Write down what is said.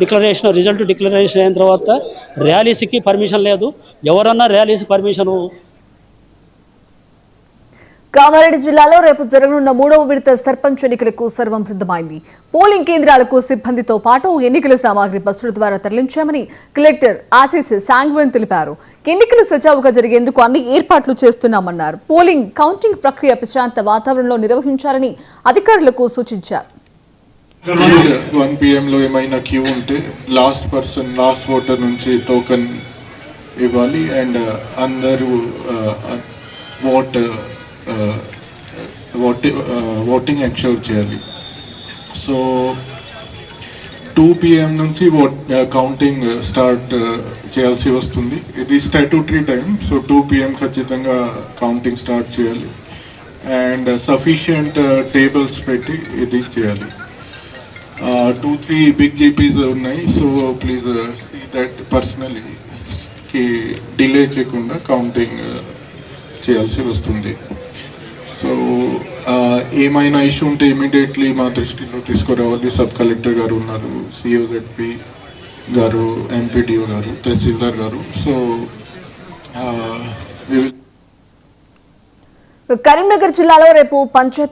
Declaration result declaration అయిన తర్వాత ర్యాలీస్కి permission లేదు. ఎవరన్నా ర్యాలీస్ పర్మిషన్. కామారెడ్డి జిల్లాలో రేపు జరగనున్న 3వ విడత సర్పంచ్ ఎన్నికలకు సర్వం సిద్ధమైంది. పోలింగ్ కేంద్రాలకు సిబ్బందితో పాటు ఎన్నికల సామాగ్రి బస్సుల ద్వారా తరలించామని కలెక్టర్ ఆశీస్ సాంగ్వన్ తెలిపారు. ఎన్నికలు సజావుగా జరిగేందుకు అన్ని ఏర్పాట్లు చేస్తున్నామన్నారు. పోలింగ్ కౌంటింగ్ ప్రక్రియ ప్రశాంత వాతావరణంలో నిర్వహించాలని అధికారులకు సూచించారు. 1 PM లో ఏమైనా క్యూ ఉంటే లాస్ట్ ఓటర్ నుంచి టోకెన్ ఇవ్వాలి అండ్ అందరూ ఓటింగ్ ఎన్ష్యూర్ చేయాలి. సో 2 PM నుంచి కౌంటింగ్ స్టార్ట్ చేయాల్సి వస్తుంది. ఇది స్టాట్యూటరీ టైం. సో 2 PM ఖచ్చితంగా కౌంటింగ్ స్టార్ట్ చేయాలి అండ్ సఫిషియంట్ టేబుల్స్ పెట్టి ఇది చేయాలి. 2-3 బిగ్ జీపీస్ ఉన్నాయి. So please see that personally కి డిలే చేయకుండా కౌంటింగ్ చేయాల్సి వస్తుంది. సో ఏమైనా ఇష్యూ ఉంటే ఇమీడియట్లీ మా దృష్టిలో తీసుకురావాలి. సబ్ కలెక్టర్ గారు ఉన్నారు, సిఓజెడ్పి గారు, ఎంపీడీఓ గారు, తహసీల్దార్ గారు. సో కరీంనగర్ జిల్లాలో రేపు పంచాయతీ